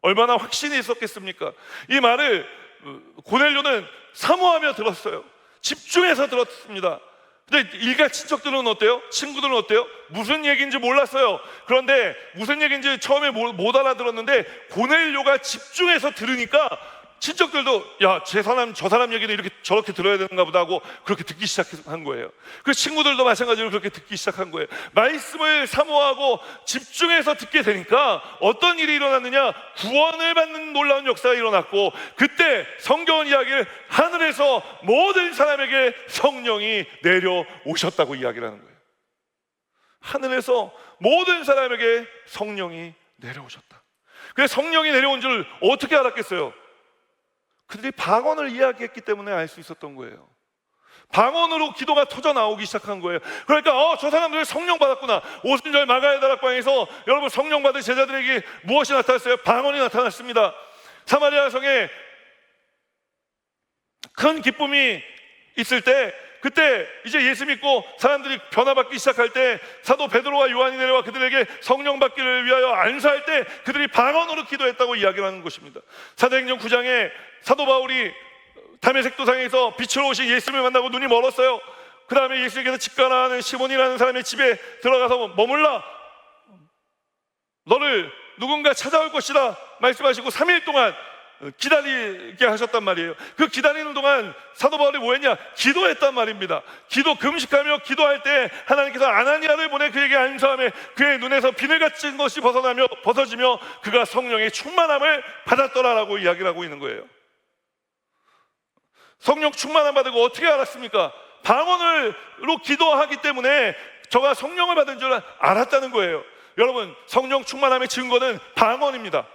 얼마나 확신이 있었겠습니까? 이 말을 고넬료는 사모하며 들었어요. 집중해서 들었습니다. 근데 일가 친척들은 어때요? 친구들은 어때요? 무슨 얘기인지 몰랐어요. 그런데 무슨 얘기인지 처음에 못 알아들었는데 고넬료가 집중해서 들으니까 친척들도 야, 저 사람 얘기는 이렇게 저렇게 들어야 되는가 보다 하고 그렇게 듣기 시작한 거예요. 그 친구들도 마찬가지로 그렇게 듣기 시작한 거예요. 말씀을 사모하고 집중해서 듣게 되니까 어떤 일이 일어났느냐? 구원을 받는 놀라운 역사가 일어났고, 그때 성경은 이야기를 하늘에서 모든 사람에게 성령이 내려오셨다고 이야기를 하는 거예요. 하늘에서 모든 사람에게 성령이 내려오셨다. 그래서 성령이 내려온 줄 어떻게 알았겠어요? 그들이 방언을 이야기했기 때문에 알 수 있었던 거예요. 방언으로 기도가 터져 나오기 시작한 거예요. 그러니까 저 사람들 성령 받았구나. 오순절 마가의 다락방에서 여러분 성령 받은 제자들에게 무엇이 나타났어요? 방언이 나타났습니다. 사마리아 성에 큰 기쁨이 있을 때, 그때 이제 예수 믿고 사람들이 변화받기 시작할 때 사도 베드로와 요한이 내려와 그들에게 성령 받기를 위하여 안수할 때 그들이 방언으로 기도했다고 이야기를 하는 것입니다. 사도행전 9장에 사도 바울이 다메섹 도상에서 빛으로 오신 예수님을 만나고 눈이 멀었어요. 그 다음에 예수님께서 직관하는 시몬이라는 사람의 집에 들어가서 머물라, 너를 누군가 찾아올 것이다 말씀하시고 3일 동안 기다리게 하셨단 말이에요. 그 기다리는 동안 사도 바울이 뭐했냐? 기도했단 말입니다. 금식하며 기도할 때 하나님께서 아나니아를 보내 그에게 안수하며 그의 눈에서 비늘 같은 것이 벗어지며 그가 성령의 충만함을 받았더라라고 이야기를 하고 있는 거예요. 성령 충만함 받은 거 어떻게 알았습니까? 방언으로 기도하기 때문에 저가 성령을 받은 줄 알았다는 거예요. 여러분, 성령 충만함의 증거는 방언입니다.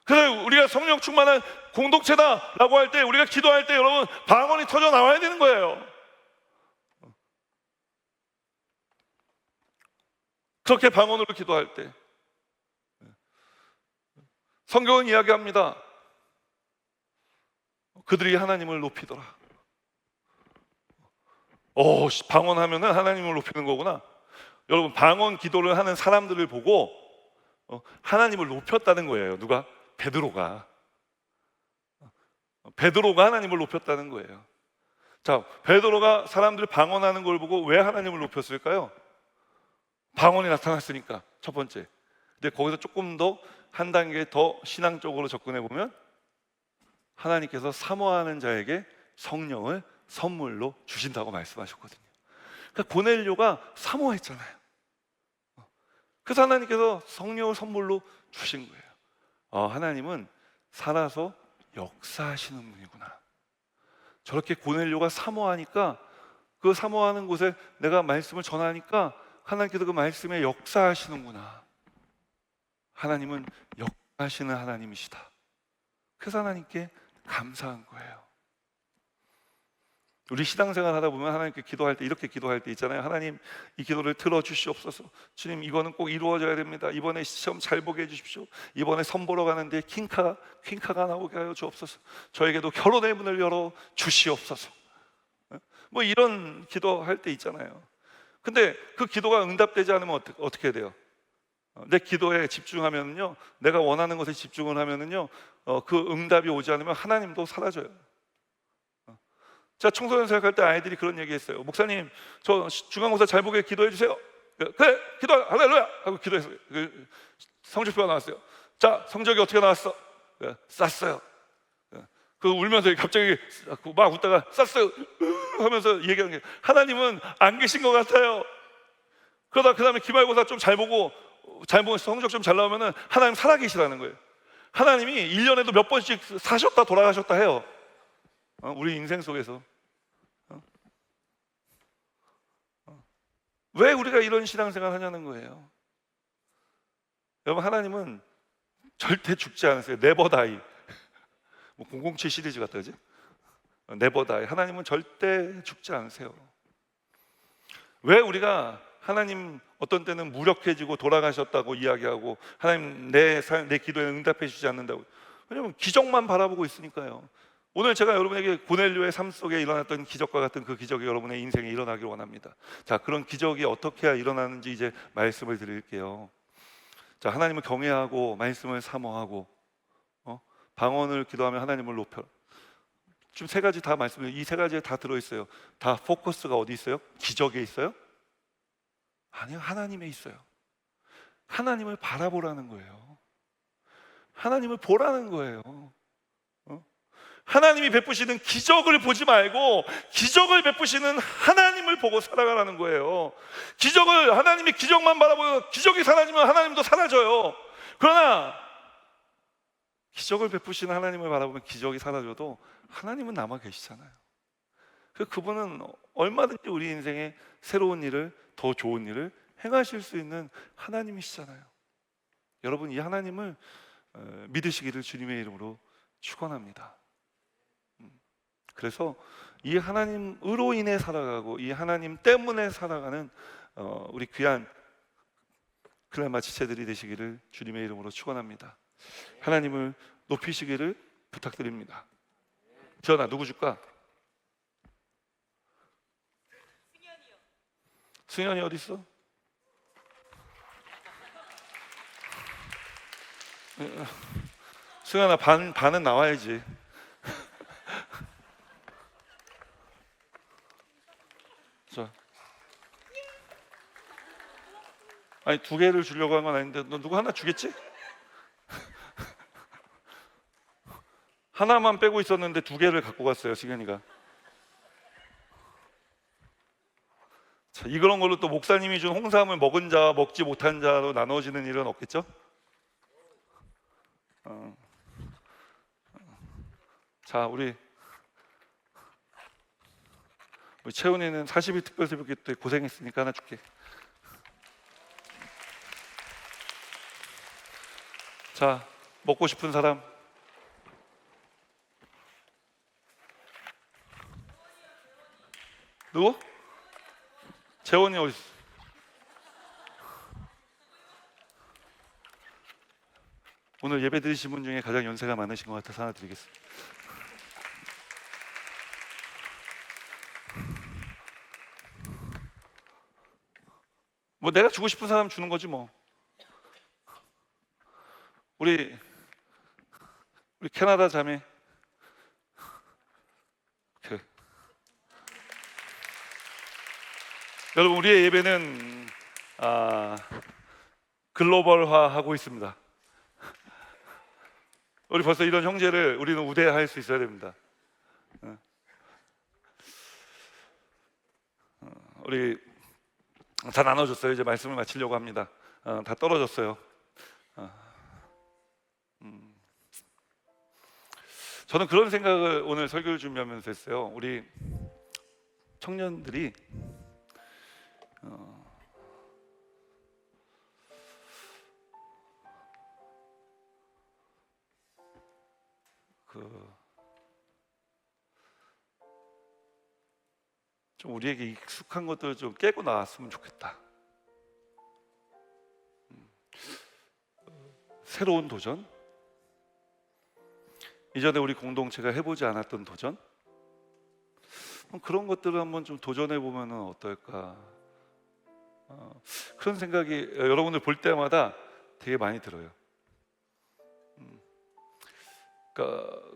그래서 우리가 성령 충만한 공동체다라고 할 때, 우리가 기도할 때 여러분 방언이 터져 나와야 되는 거예요. 그렇게 방언으로 기도할 때 성경은 이야기합니다. 그들이 하나님을 높이더라. 방언하면은 하나님을 높이는 거구나. 여러분, 방언 기도를 하는 사람들을 보고 하나님을 높였다는 거예요. 누가? 베드로가 하나님을 높였다는 거예요. 자, 베드로가 사람들이 방언하는 걸 보고 왜 하나님을 높였을까요? 방언이 나타났으니까, 첫 번째. 근데 거기서 조금 더 한 단계 더 신앙적으로 접근해 보면 하나님께서 사모하는 자에게 성령을 선물로 주신다고 말씀하셨거든요. 그러니까 고넬료가 사모했잖아요. 그래서 하나님께서 성령을 선물로 주신 거예요. 하나님은 살아서 역사하시는 분이구나. 저렇게 고넬료가 사모하니까, 그 사모하는 곳에 내가 말씀을 전하니까 하나님께서 그 말씀에 역사하시는구나. 하나님은 역사하시는 하나님이시다. 그래서 하나님께 감사한 거예요. 우리 신앙생활 하다 보면 하나님께 기도할 때 이렇게 기도할 때 있잖아요. 하나님, 이 기도를 들어주시옵소서. 주님, 이거는 꼭 이루어져야 됩니다. 이번에 시험 잘 보게 해주십시오. 이번에 선 보러 가는데 퀸카가 나오게 하여 주옵소서. 저에게도 결혼의 문을 열어 주시옵소서. 뭐 이런 기도할 때 있잖아요. 근데 그 기도가 응답되지 않으면 어떻게 돼요? 내 기도에 집중하면요, 내가 원하는 것에 집중을 하면은요, 그 응답이 오지 않으면 하나님도 사라져요. 자, 청소년 사역할 때 아이들이 그런 얘기했어요. 목사님, 저 중간고사 잘 보게 기도해 주세요. 그래, 기도 할렐루야 하고 기도했어요. 성적표가 나왔어요. 자, 성적이 어떻게 나왔어? 쌌어요. 그 울면서 갑자기 막 웃다가 쌌어요 하면서 얘기하는 게, 하나님은 안 계신 것 같아요. 그러다 그 다음에 기말고사 좀 잘 보고 성적 좀 잘 나오면은 하나님 살아계시라는 거예요. 하나님이 1년에도 몇 번씩 사셨다 돌아가셨다 해요. 우리 인생 속에서. 왜 우리가 이런 신앙생활 하냐는 거예요. 여러분, 하나님은 절대 죽지 않으세요. 네버 다이. 뭐 007 시리즈 같다, 그지? 네버 다이. 하나님은 절대 죽지 않으세요. 왜 우리가 하나님 어떤 때는 무력해지고 돌아가셨다고 이야기하고 하나님 내 기도에 응답해 주지 않는다고? 왜냐하면 기적만 바라보고 있으니까요. 오늘 제가 여러분에게 고넬료의 삶 속에 일어났던 기적과 같은 그 기적이 여러분의 인생에 일어나길 원합니다. 자, 그런 기적이 어떻게 해야 일어나는지 이제 말씀을 드릴게요. 자, 하나님을 경외하고 말씀을 사모하고 방언을 기도하며 하나님을 높여. 지금 세 가지 다 말씀드려요. 이 세 가지에 다 들어있어요. 다 포커스가 어디 있어요? 기적에 있어요? 아니요, 하나님에 있어요. 하나님을 바라보라는 거예요. 하나님을 보라는 거예요. 하나님이 베푸시는 기적을 보지 말고 기적을 베푸시는 하나님을 보고 살아가라는 거예요. 하나님이 기적만 바라보고 기적이 사라지면 하나님도 사라져요. 그러나 기적을 베푸시는 하나님을 바라보면 기적이 사라져도 하나님은 남아 계시잖아요. 그분은 얼마든지 우리 인생에 새로운 일을, 더 좋은 일을 행하실 수 있는 하나님이시잖아요. 여러분, 이 하나님을 믿으시기를 주님의 이름으로 축원합니다. 그래서 이 하나님으로 인해 살아가고 이 하나님 때문에 살아가는 우리 귀한 클레마 지체들이 되시기를 주님의 이름으로 축원합니다. 하나님을 높이시기를 부탁드립니다. 지연아, 누구 줄까? 승현이 어디 있어? 승현아, 반은 나와야지. 자, 아니, 두 개를 주려고 한 건 아닌데 너 누구 하나 주겠지? 하나만 빼고 있었는데 두 개를 갖고 갔어요, 승현이가. 자, 이런 걸로 또 목사님이 준 홍삼을 먹은 자, 먹지 못한 자로 나눠지는 일은 없겠죠? 자, 우리 채훈이는 40일 특별새벽기 때 고생했으니까 하나 줄게. 자, 먹고 싶은 사람. 누구? 재원이 어디 있어? 오늘 예배 드리신 분 중에 가장 연세가 많으신 것 같아서 하나 드리겠습니다. 뭐 내가 주고 싶은 사람 주는 거지 뭐. 우리 캐나다 자매. 여러분, 우리의 예배는 글로벌화하고 있습니다. 우리 벌써 이런 형제를 우리는 우대할 수 있어야 됩니다. 우리 다 나눠줬어요. 이제 말씀을 마치려고 합니다. 다 떨어졌어요. 저는 그런 생각을 오늘 설교를 준비하면서 했어요. 우리 청년들이 좀 우리에게 익숙한 것들을 좀 깨고 나왔으면 좋겠다. 새로운 도전, 이전에 우리 공동체가 해보지 않았던 도전, 그런 것들을 한번 좀 도전해 보면 어떨까? 그런 생각이 여러분들 볼 때마다 되게 많이 들어요. 그러니까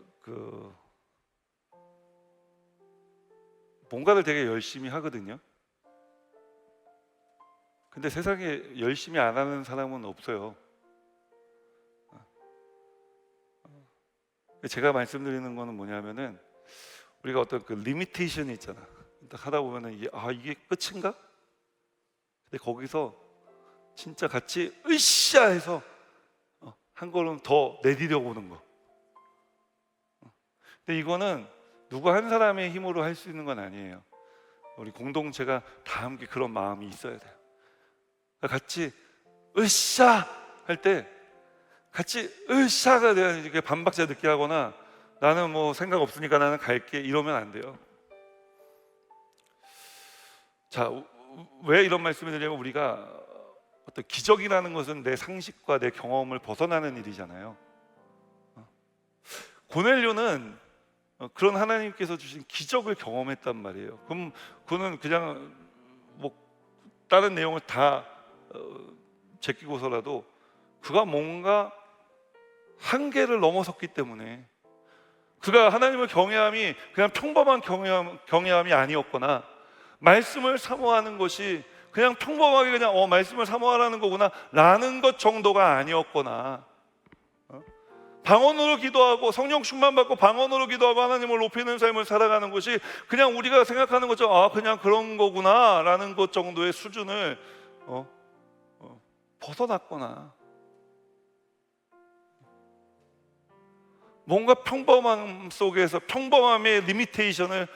뭔가를 되게 열심히 하거든요. 근데 세상에 열심히 안 하는 사람은 없어요. 제가 말씀드리는 거는 뭐냐면은 우리가 어떤 그 리미테이션이 있잖아. 딱 하다 보면은 이게 끝인가? 근데 거기서 진짜 같이 으쌰 해서 한 걸음 더 내디뎌 보는 거. 근데 이거는 누구 한 사람의 힘으로 할 수 있는 건 아니에요. 우리 공동체가 다 함께 그런 마음이 있어야 돼요. 같이 으쌰 할 때 같이 으쌰가 내가 이렇게 반박자 늦게 하거나 나는 뭐 생각 없으니까 나는 갈게 이러면 안 돼요. 자, 왜 이런 말씀을 드리냐면 우리가 어떤 기적이라는 것은 내 상식과 내 경험을 벗어나는 일이잖아요. 고넬료는 그런 하나님께서 주신 기적을 경험했단 말이에요. 그럼 그는 그냥 뭐 다른 내용을 다 제끼고서라도 그가 뭔가 한계를 넘어섰기 때문에 그가 하나님을 경외함이 그냥 평범한 경외함이 아니었거나 말씀을 사모하는 것이 그냥 평범하게 그냥 말씀을 사모하라는 거구나 라는 것 정도가 아니었거나 방언으로 기도하고 성령 충만 받고 방언으로 기도하고 하나님을 높이는 삶을 살아가는 것이 그냥 우리가 생각하는 것처럼 그냥 그런 거구나 라는 것 정도의 수준을 벗어났거나 뭔가 평범함 속에서 평범함의 리미테이션을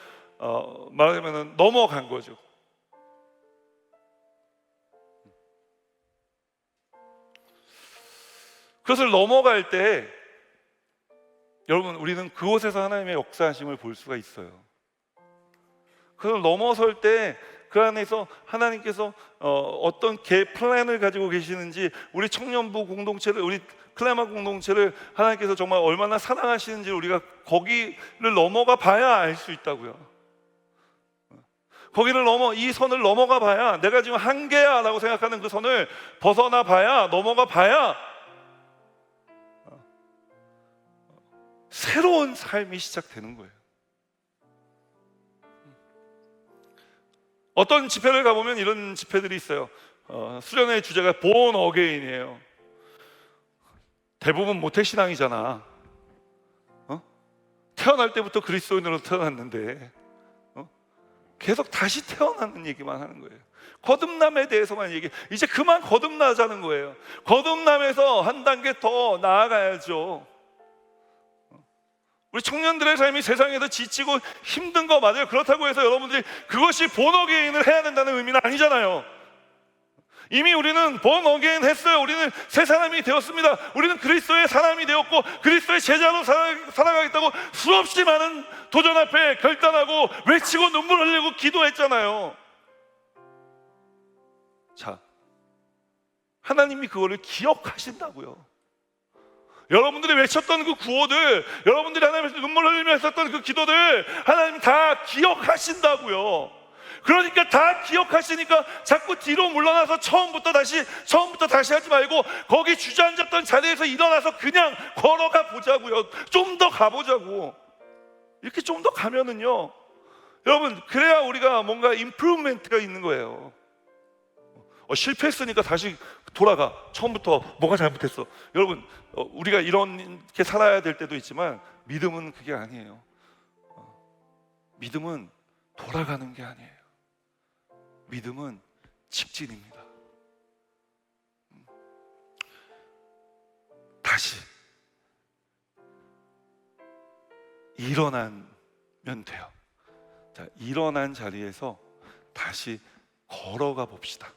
말하자면 넘어간 거죠. 그것을 넘어갈 때 여러분 우리는 그곳에서 하나님의 역사하심을 볼 수가 있어요. 그걸 넘어설 때 그 안에서 하나님께서 어떤 플랜을 가지고 계시는지 우리 청년부 공동체를 우리 클레마 공동체를 하나님께서 정말 얼마나 사랑하시는지 우리가 거기를 넘어가 봐야 알 수 있다고요. 거기를 이 선을 넘어가 봐야 내가 지금 한계야 라고 생각하는 그 선을 벗어나 봐야 넘어가 봐야 새로운 삶이 시작되는 거예요. 어떤 집회를 가보면 이런 집회들이 있어요. 수련회의 주제가 born again이에요. 대부분 모태신앙이잖아. 태어날 때부터 그리스도인으로 태어났는데 계속 다시 태어나는 얘기만 하는 거예요. 거듭남에 대해서만 얘기해. 이제 그만 거듭나자는 거예요. 거듭남에서 한 단계 더 나아가야죠. 우리 청년들의 삶이 세상에서 지치고 힘든 거 맞아요. 그렇다고 해서 여러분들이 그것이 born again을 해야 된다는 의미는 아니잖아요. 이미 우리는 born again 했어요. 우리는 새 사람이 되었습니다. 우리는 그리스도의 사람이 되었고 그리스도의 제자로 살아가겠다고 수없이 많은 도전 앞에 결단하고 외치고 눈물 흘리고 기도했잖아요. 자, 하나님이 그거를 기억하신다고요. 여러분들이 외쳤던 그 구호들, 여러분들이 하나님께서 눈물 흘리며 했었던 그 기도들 하나님 다 기억하신다고요. 그러니까 다 기억하시니까 자꾸 뒤로 물러나서 처음부터 다시 하지 말고 거기 주저앉았던 자리에서 일어나서 그냥 걸어가 보자고요. 좀 더 가보자고. 이렇게 좀 더 가면은요 여러분 그래야 우리가 뭔가 임프루브먼트가 있는 거예요. 실패했으니까 다시 돌아가. 처음부터 뭐가 잘못했어. 여러분, 우리가 이렇게 살아야 될 때도 있지만 믿음은 그게 아니에요. 믿음은 돌아가는 게 아니에요. 믿음은 직진입니다. 다시 일어나면 돼요. 자, 일어난 자리에서 다시 걸어가 봅시다.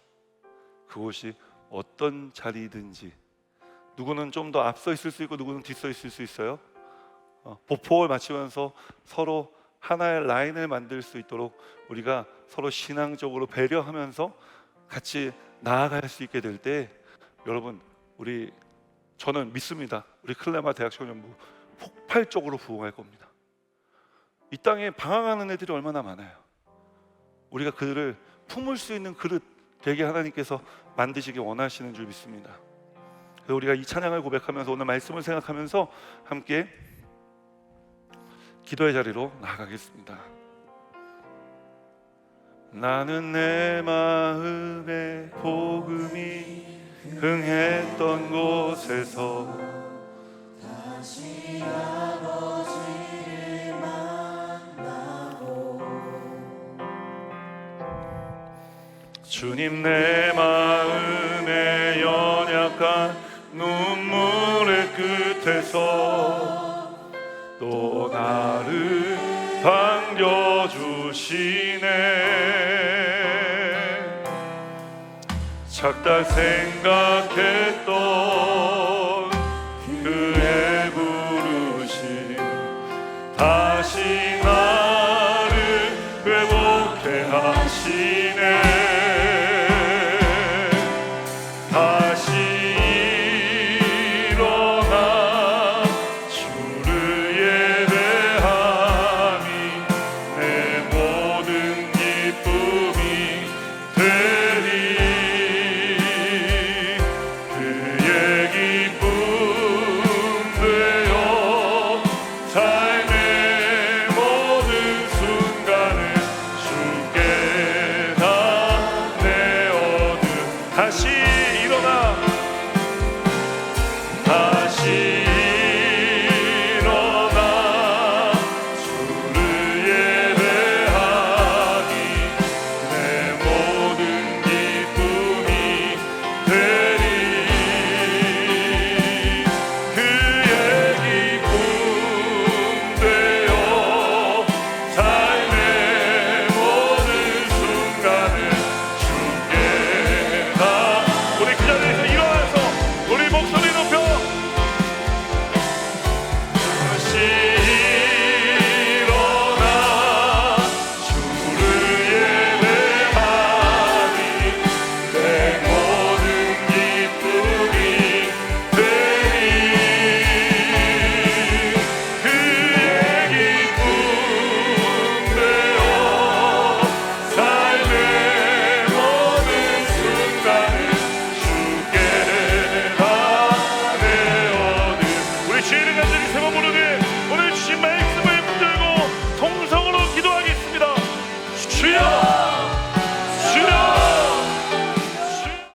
그곳이 어떤 자리든지, 누구는 좀 더 앞서 있을 수 있고 누구는 뒤서 있을 수 있어요. 보폭을 맞추면서 서로 하나의 라인을 만들 수 있도록 우리가 서로 신앙적으로 배려하면서 같이 나아갈 수 있게 될 때, 여러분, 저는 믿습니다. 우리 클레마 대학청년부 폭발적으로 부흥할 겁니다. 이 땅에 방황하는 애들이 얼마나 많아요. 우리가 그들을 품을 수 있는 그릇 되게 하나님께서 만드시기 원하시는 줄 믿습니다. 그래서 우리가 이 찬양을 고백하면서 오늘 말씀을 생각하면서 함께 기도의 자리로 나아가겠습니다. 나는 내 마음에 복음이 흥했던 곳에서 다시 아버지를 만나고, 주님 내 마음에 연약한 눈물의 끝에서 또 나를 반겨주시네. 작다 생각했던